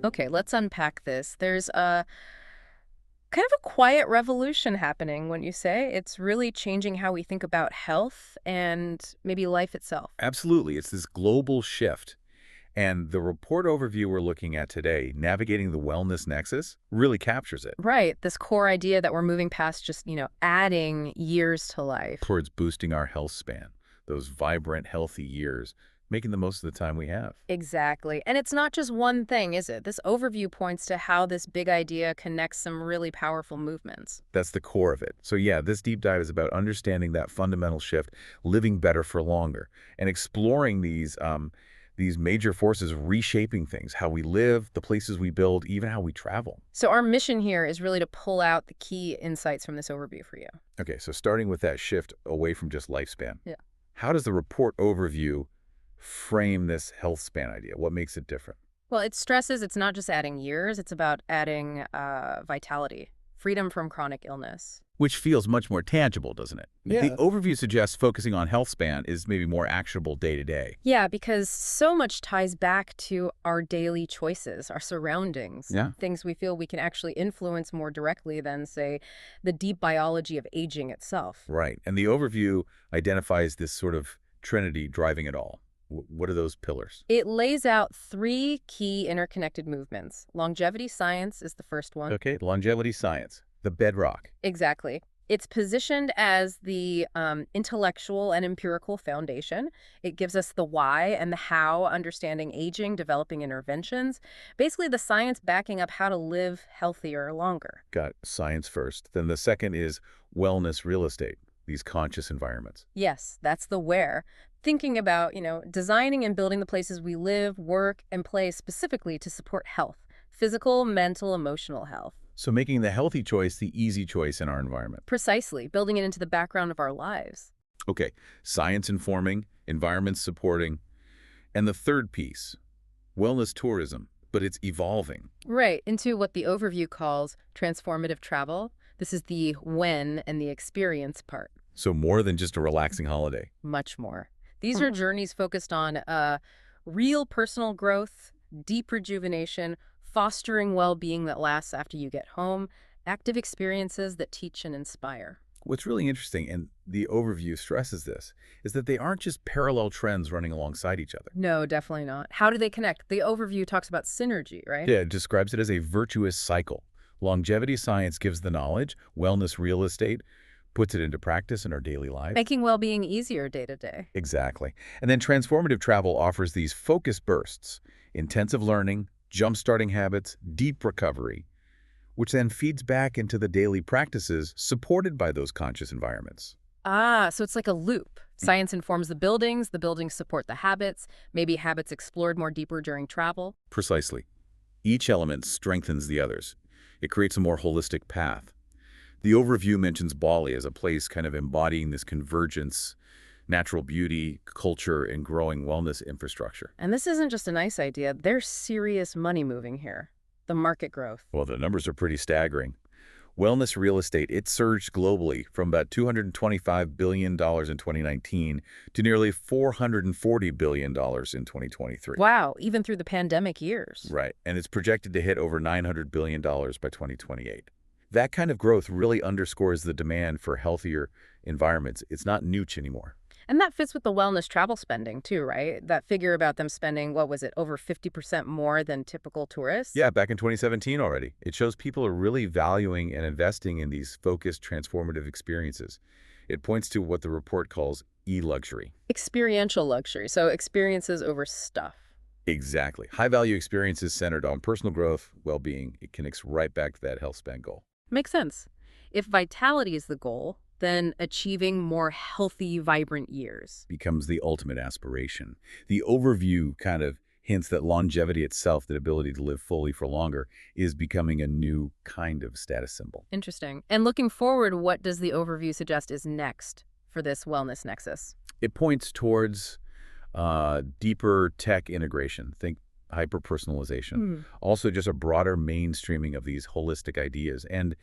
Okay, let's unpack this. There's a kind of a quiet revolution happening, when you say. It's really changing how we think about health and maybe life itself. Absolutely. It's this global shift. And the report overview we're looking at today, Navigating the Wellness Nexus, really captures it Right, this core idea that we're moving past just, adding years to life. towards boosting our health span, those vibrant, healthy years, making the most of the time we have. Exactly. And it's not just one thing, is it? This overview points to how this big idea connects some really powerful movements. That's the core of it. So yeah, this deep dive is about understanding that fundamental shift, living better for longer, and exploring these major forces reshaping things, how we live, the places we build, even how we travel. So our mission here is really to pull out the key insights from this overview for you. Okay, so starting with that shift away from just lifespan, Yeah. how does the report overview frame this health span idea? What makes it different? Well, it stresses it's not just adding years, it's about adding vitality, freedom from chronic illness. Which feels much more tangible, doesn't it? The Yeah. overview suggests focusing on health span is maybe more actionable day to day. Yeah, because so much ties back to our daily choices, our surroundings, Yeah. things we feel we can actually influence more directly than, say, the deep biology of aging itself. Right. And the overview identifies this sort of trinity driving it all. What are those pillars? It lays out three key interconnected movements. Longevity science is the first one. Okay, longevity science, the bedrock. Exactly. It's positioned as the intellectual and empirical foundation. It gives us the why and the how, understanding aging, developing interventions, basically the science backing up how to live healthier longer. Got science first. Then the second is wellness real estate, these conscious environments. Yes, that's the where. Thinking about, designing and building the places we live, work, and play specifically to support health, physical, mental, emotional health. So making the healthy choice the easy choice in our environment. Precisely, building it into the background of our lives. Okay, science informing, environment supporting. And the third piece, wellness tourism, but it's evolving. Right, into what the overview calls transformative travel. This is the when and the experience part. So more than just a relaxing holiday. Much more. These are journeys focused on real personal growth, deep rejuvenation, fostering well-being that lasts after you get home, active experiences that teach and inspire. What's really interesting, and the overview stresses this, is that they aren't just parallel trends running alongside each other. No, definitely not. How do they connect? The overview talks about synergy, right? Yeah, it describes it as a virtuous cycle. Longevity science gives the knowledge, wellness real estate puts it into practice in our daily lives. Making well-being easier day to day. Exactly. And then transformative travel offers these focus bursts, intensive learning, jump-starting habits, deep recovery, which then feeds back into the daily practices supported by those conscious environments. Ah, so it's like a loop. Science informs the buildings support the habits, maybe habits explored more deeper during travel. Precisely. Each element strengthens the others. It creates a more holistic path. The overview mentions Bali as a place kind of embodying this convergence, natural beauty, culture, and growing wellness infrastructure. And this isn't just a nice idea. There's serious money moving here. The market growth. Well, the numbers are pretty staggering. Wellness real estate, it surged globally from about $225 billion in 2019 to nearly $440 billion in 2023. Wow, even through the pandemic years. Right, and it's projected to hit over $900 billion by 2028. That kind of growth really underscores the demand for healthier environments. It's not niche anymore. And that fits with the wellness travel spending too, right? That figure about them spending, what was it, over 50% more than typical tourists? Yeah, back in 2017 already. It shows people are really valuing and investing in these focused, transformative experiences. It points to what the report calls e-luxury. Experiential luxury, so experiences over stuff. Exactly. High-value experiences centered on personal growth, well-being. It connects right back to that health span goal. Makes sense. If vitality is the goal, then achieving more healthy, vibrant years. Becomes the ultimate aspiration. The overview kind of hints that longevity itself, that ability to live fully for longer, is becoming a new kind of status symbol. Interesting. And looking forward, what does the overview suggest is next for this wellness nexus? It points towards deeper tech integration. Think hyper-personalization. Also just a broader mainstreaming of these holistic ideas. And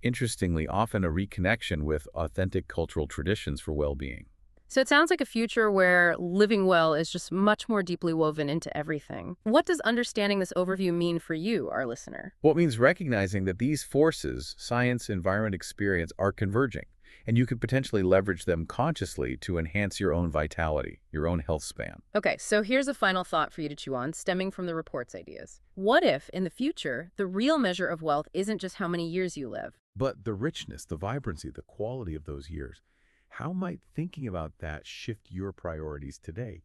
interestingly, often a reconnection with authentic cultural traditions for well-being. So it sounds like a future where living well is just much more deeply woven into everything. What does understanding this overview mean for you, our listener? Well, it means recognizing that these forces, science, environment, experience, are converging, and you could potentially leverage them consciously to enhance your own vitality, your own health span. Okay, so here's a final thought for you to chew on, stemming from the report's ideas. What if, in the future, the real measure of wealth isn't just how many years you live? But the richness, the vibrancy, the quality of those years, how might thinking about that shift your priorities today?